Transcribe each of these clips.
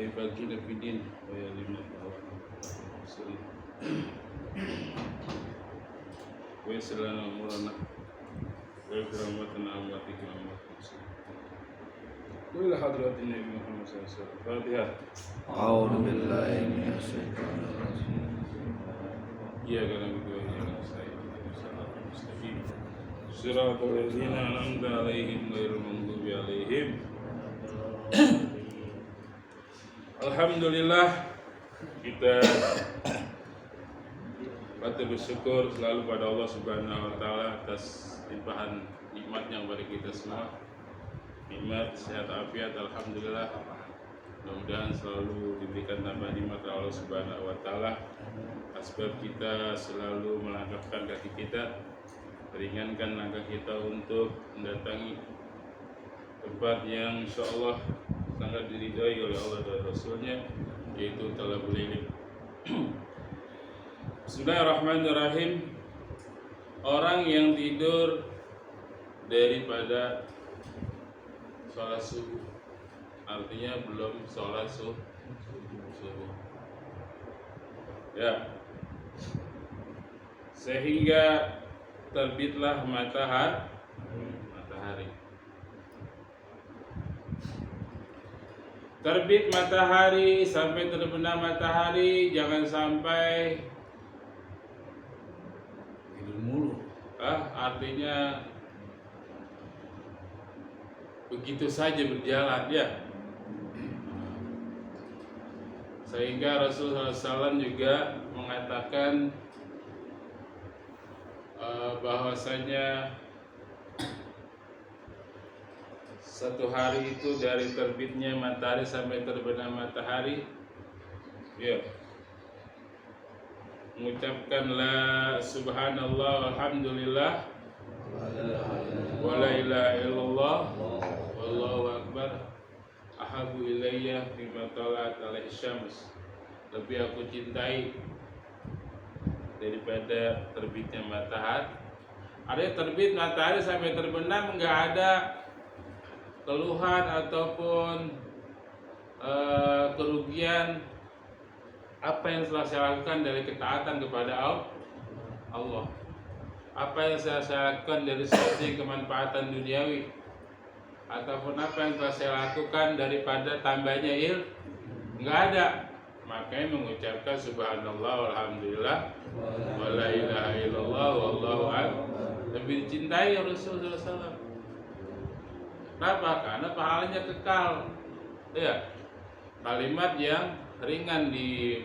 ويفقهنا في الدين ويعلمنا ويسر لنا أمورنا ويغفر رحمتنا أمواتك وأموات وإلى حضرة النبي محمد صلى الله عليه وسلم. الفاتحة. أعوذ بالله من الشيطان الرجيم. إياك نعبد وإياك نستعين اهدنا الصراط المستقيم صراط الذين أنعمت عليهم غير المغضوب عليهم. Alhamdulillah, kita patut bersyukur selalu pada Allah Subhanahu wa taala atas limpahan nikmatnya kepada kita semua. Nikmat sehat afiat, alhamdulillah. Mudah-mudahan selalu diberikan tambah nikmat Allah Subhanahu wa taala. Sebab kita selalu melangkahkan kaki kita, meringankan langkah kita untuk mendatangi tempat yang insyaallah sangat diridhai oleh Allah dan Rasulnya, yaitu talabul ilm. Bismillahirrahmanirrahim. Orang yang tidur daripada sholat subuh, artinya belum sholat subuh. Ya, sehingga terbitlah matahari. Terbit matahari sampai terbenam matahari, jangan sampai Tidur mulu. Artinya begitu saja berjalan ya. Sehingga Rasulullah SAW juga mengatakan bahwasanya satu hari itu dari terbitnya matahari sampai terbenam matahari, ya, mengucapkan la subhanallah alhamdulillah wa la ilaha illallah wallahu akbar ahabu ilayya mimma talat alaihi syams. Lebih aku cintai daripada terbitnya matahari. Ada terbit matahari sampai terbenam, enggak ada keluhan ataupun kerugian apa yang telah saya lakukan dari ketaatan kepada Allah, apa yang saya lakukan dari sisi kemanfaatan duniawi, ataupun apa yang telah saya lakukan daripada tambahnya nggak ada. Makanya mengucapkan subhanallah alhamdulillah wa la ilaha illallah wallahu akbar lebih dicintai Rasulullah SAW. Kenapa? Karena pahalanya kekal. Ya, kalimat yang ringan di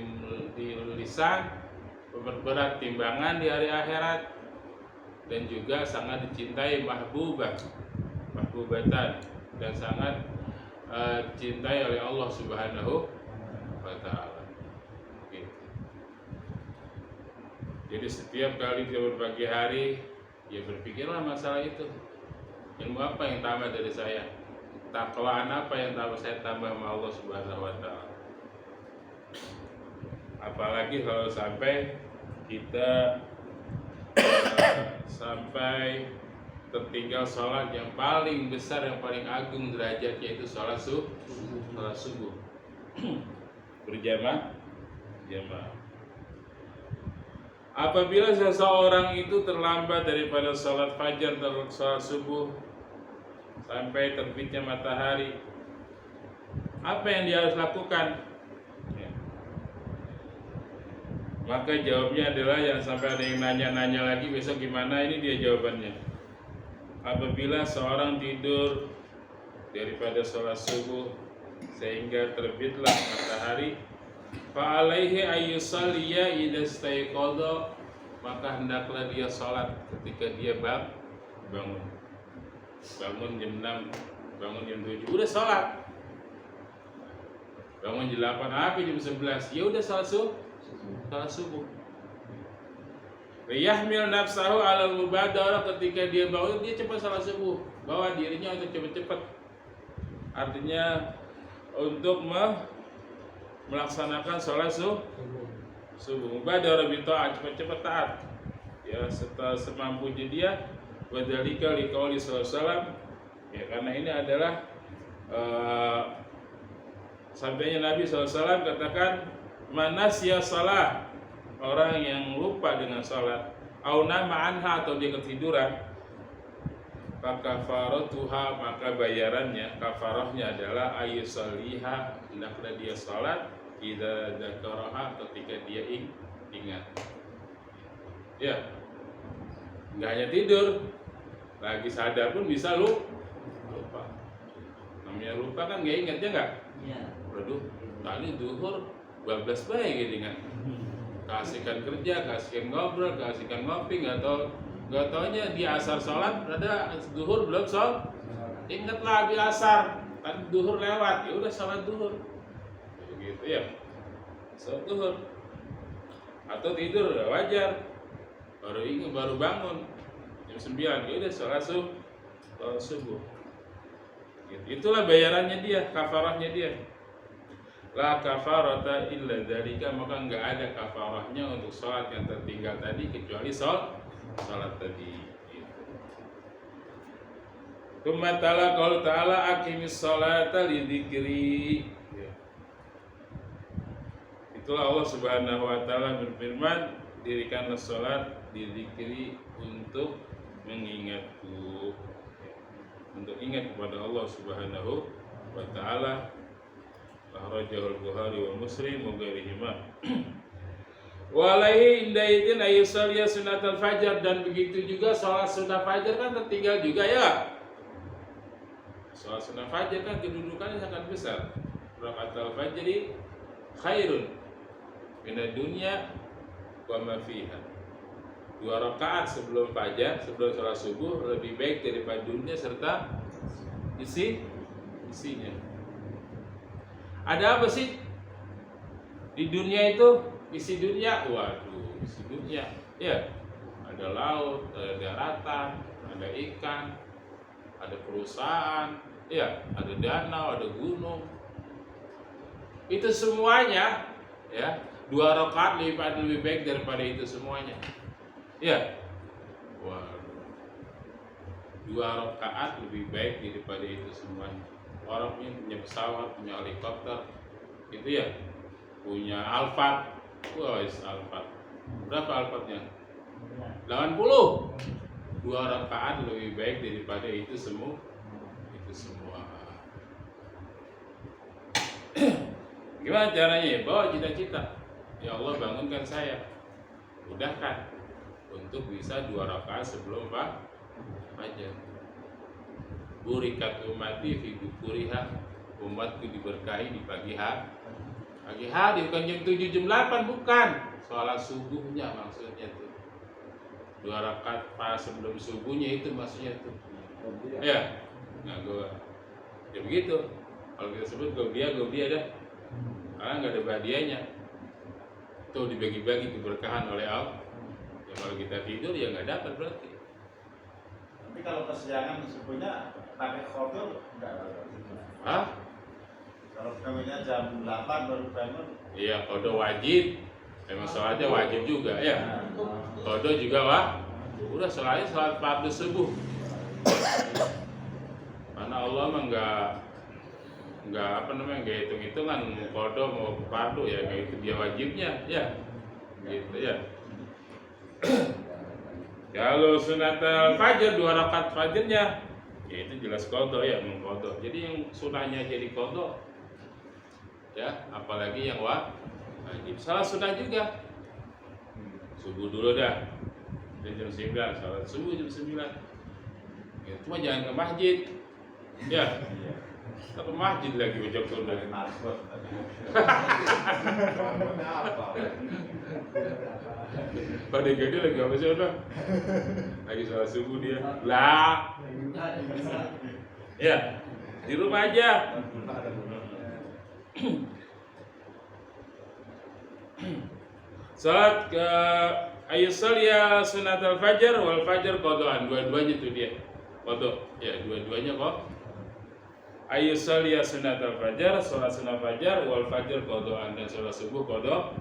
lisan, berat timbangan di hari akhirat, dan juga sangat dicintai mahbubatan, dan sangat dicintai oleh Allah Subhanahu wa taala. Gitu. Jadi setiap kali dia berbagi hari, ya berpikirlah masalah itu. Ilmu apa yang tambah dari saya? Takwaan apa yang saya tambah sama Allah Subhanahu wa taala? Apalagi kalau sampai kita sampai tertinggal sholat yang paling besar, yang paling agung derajatnya, yaitu sholat subuh berjamaah. Apabila seseorang itu terlambat daripada sholat fajar dan sholat subuh sampai terbitnya matahari, apa yang dia harus lakukan? Ya. Maka jawabnya adalah, yang sampai ada yang nanya-nanya lagi besok gimana, ini dia jawabannya. Apabila seorang tidur daripada sholat subuh sehingga terbitlah matahari, fa alaihi ayyusalliya idza staiqadha, maka hendaklah dia sholat ketika dia bangun jam 6, bangun jam 7, udah sholat. Bangun jam 8, jam 11, ya udah sholat subuh. Yahmil nafsahu ala mubadarah, ketika dia bangun dia cepat sholat subuh, bawa dirinya untuk cepat-cepat, artinya untuk melaksanakan sholat subuh. Mubadarah bi ta'at, cepat-cepat taat. Ya, setelah semampunya dia. Wadzalika liqauli sallallahu alaihi wasallam, ya, karena ini adalah sabdanya Nabi SAW katakan, manasya salah, orang yang lupa dengan salat, au nama anha, atau dia ketiduran, kafaratuha, maka bayarannya, kafarahnya adalah ayusaliha, hendaklah dia salat, idza dzakaraha, ketika dia ingat. Ya, nggak hanya tidur, lagi sadar pun bisa lupa. Namanya lupa kan nggak ingat, ya nggak? Iya. Waduh, tadi duhur 12 baik gitu kan. Kasihkan kerja, kasihkan ngobrol, kasihkan ngopi, nggak taunya di asar sholat, ada duhur belum sholat, ingat lagi asar, kan duhur lewat, ya udah sholat duhur, begitu ya, sholat duhur, atau tidur udah wajar, baru bangun jam 9, ya udah sholat subuh, gitu. Itulah bayarannya dia, kafarahnya dia. La kafarata illa dzalika, maka enggak ada kafarahnya untuk sholat yang tertinggal tadi kecuali sholat tadi. Tsumma ta'ala qaul ta'ala aqimis sholata lidzikri. Itulah Allah Subhanahu wa taala berfirman, dirikanlah sholat lidzikri, untuk mengingatku, untuk ingat kepada Allah Subhanahu wa taala. Akhrajahul Bukhari wa Muslim wa ghairihima. Walaihi indaidin ayyusalliya sunatul fajar, dan begitu juga sholat sunnah fajar kan tertinggal juga ya. Sholat sunnah fajar kan kedudukannya sangat besar. Rakatul fajri khairun minad dunya wa ma fiha. 2 rakaat sebelum fajar, sebelum sholat subuh lebih baik daripada dunia serta isinya. Ada apa sih di dunia itu? Isi dunia, waduh, isi dunia, ya, ada laut, ada daratan, ada ikan, ada perusahaan, ya, ada danau, ada gunung. Itu semuanya, ya, 2 rakaat lebih baik daripada itu semuanya, ya, waduh, 2 rakaat lebih baik daripada itu semuanya. Orang punya pesawat, punya helikopter, gitu ya, punya Alphard, Alphard, berapa Alphardnya? 80. 2 rakaat lebih baik daripada itu semua. Gimana caranya ya? Bawa cita-cita, ya Allah bangunkan saya, mudahkan untuk bisa 2 rakaat sebelum fajar. Burikat ummati fi bukuriha, umatku diberkahi di pagi hari, bukan jam 7 jam 8, bukan, sholat subuhnya maksudnya tuh, 2 rakaat pas sebelum subuhnya itu maksudnya tuh, ya. Nah gua ya begitu, kalau kita sebut gobiah dah, karena nggak ada hadiahnya, tuh dibagi-bagi keberkahan oleh Allah. Ya kalau kita tidur ya nggak dapat berarti. Tapi kalau kesiangan subuhnya pakai kodok enggak? Hah? Kalau bangunnya jam 8 baru bangun? Iya, kodok wajib. Memang sholatnya wajib juga ya. Kodok juga udah sholatnya sholat fardu subuh. Karena Allah mah nggak hitung-hitungan mau kodok mau fardu ya, kayak itu dia wajibnya ya. Gitu ya. Kalau sunatul fajar 2 rakaat fajarnya, ya itu jelas qadha ya, mengqadha. Jadi yang sunahnya jadi qadha, ya, apalagi yang wajib. Salah sunah juga. Subuh dulu dah. Jam 9, salat subuh jam 9. Ya, cuma jangan ke masjid. Ya. Ke masjid lagi ucap sunah. Pada gede lagi apa sih udah? Lagi sholat subuh dia. Lah. Ya, di rumah aja. Salat ke ayyusalliya sunatul fajar wal fajar qadaan, dua-duanya tuh dia. Qadha. Ya, dua-duanya kok. Ayyusalliya sunatul fajar, salat sunat fajar wal fajar qadaan, dan salat subuh qadaan.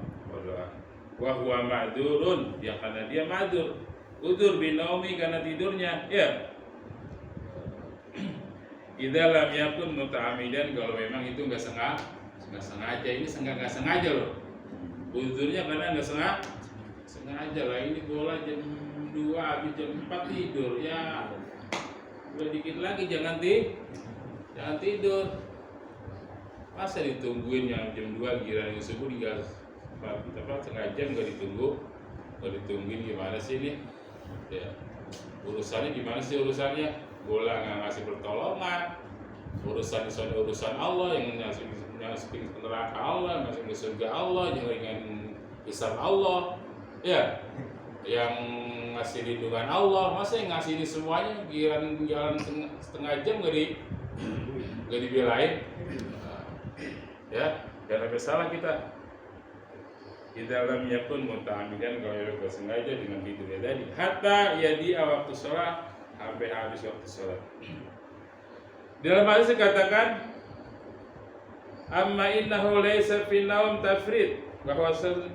Wa huwa ma'dzurun, ya karena dia ma'dzur. Udzur binaumi, karena tidurnya, ya. Idza lam yakun muta'ammidan, kalau memang itu enggak nggak sengaja, ini nggak sengaja loh. Uzurnya karena nggak sengaja lah. Ini bola jam 2 habis jam 4 tidur ya. Udah dikit lagi jangan tidur. Masa ditungguin yang jam 2 giliran subuh digas setengah jam nggak ditungguin, gimana sih ini? Ya, urusannya gimana sih urusannya? Bola nggak ngasih pertolongan, urusan Allah yang masukin ke neraka Allah, masukin ke surga Allah, yang hisab Allah, ya, yang ngasih lindungan Allah. Masa yang ngasih ini semuanya giliran jalan setengah jam nggak dibelain? Ya, jangan sampai salah kita. Di dalamnya pun muta'amidan, kalau sengaja dengan tidurnya tadi. Hatta yadi'a waktu sholat, sampai habis waktu sholat. Dalam hadis dikatakan, amma innahu laysa fi naum tafrid,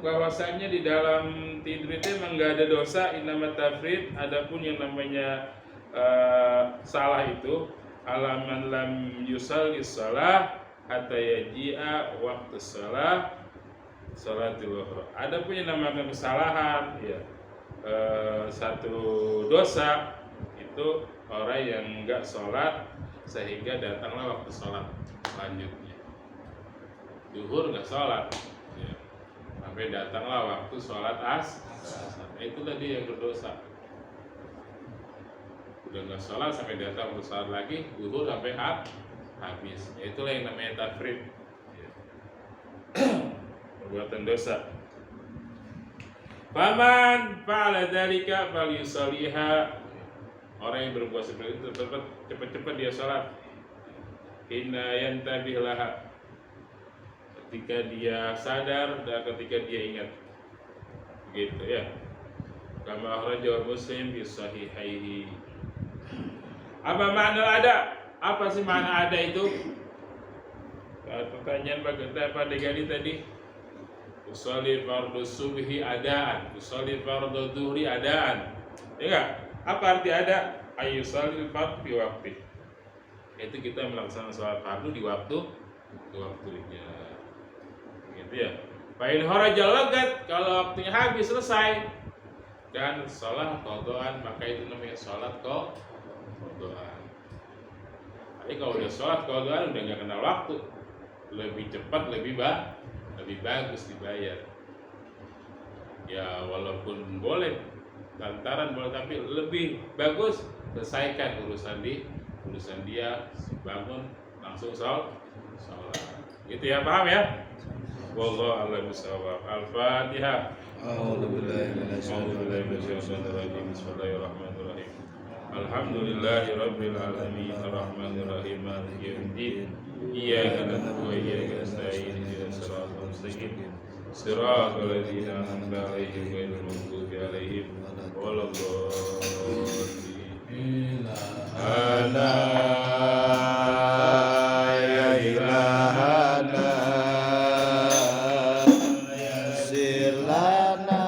bahwasanya di dalam tidur itu memang enggak ada dosa, innama tafrid, adapun yang namanya salah itu alaman lam yusalli shalah hatta yaji'a waktu sholatul zuhur. Adapun yang namanya kesalahan, ya, satu dosa itu orang yang enggak sholat sehingga datanglah waktu sholat selanjutnya. Zuhur enggak sholat, ya, sampai datanglah waktu sholat asar. Itu tadi yang berdosa. Udah enggak sholat sampai datang waktu sholat lagi, zuhur sampai habis. Itulah yang namanya tafrid, ya. Perbuatan dosa. Faman fa'ala dzalika falyusalliha. Orang yang berbuat seperti itu cepat-cepat dia sholat. Inna yantabih laha, ketika dia sadar dan ketika dia ingat, gitu ya. Kama akhrajahu Muslim fi sahihaihi. Apa makna ada? Apa sih makna ada itu? Pertanyaan pada Gani tadi. Usolli fardhu subhi adaan, usolli fardhu dhuhri adaan. Ya enggak? Apa arti ada? Ayyusolli fardhu fi waqti. Itu kita melaksanakan sholat fardu di waktunya. Gitu ya. Fa in harajal waqt, kalau waktunya habis selesai dan sholat qadaan, maka itu namanya sholat qadaan. Tapi kalau udah sholat qadaan udah enggak kenal waktu, lebih cepat lebih bagus dibayar. Ya walaupun boleh lantaran boleh, tapi lebih bagus selesaikan urusan dia, bangun langsung sholat. Gitu ya, paham ya? Wallahu a'lam bishawab. Al-Fatihah. A'udzubillahi minasyaitonir rajim. Bismillahirrahmanirrahim. Alhamdulillahirabbil alamin, arrahmanir rahim, maliki yaumiddin. Iyyaka na'budu wa iyyaka nasta'in, ihdinas siratal mustaqim. Siratal ladzina an'amta 'alaihim ghairil maghdubi 'alaihim waladdallin. Ya ilahana silana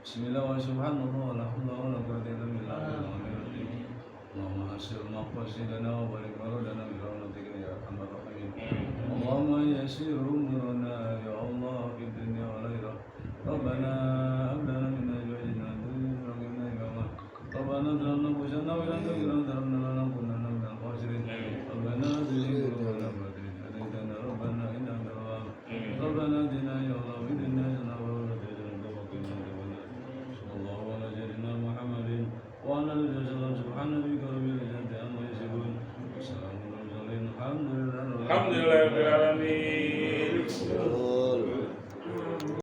Bismillah wa subhanallah wa la hawla wa la quwwata illa billah. Allahumma hasil maqasidana wa barik maradana bi rahmatika ya arhamar rahimin. Allahumma yassir umurana ya Allah fid dunya wal akhirah. Rabbana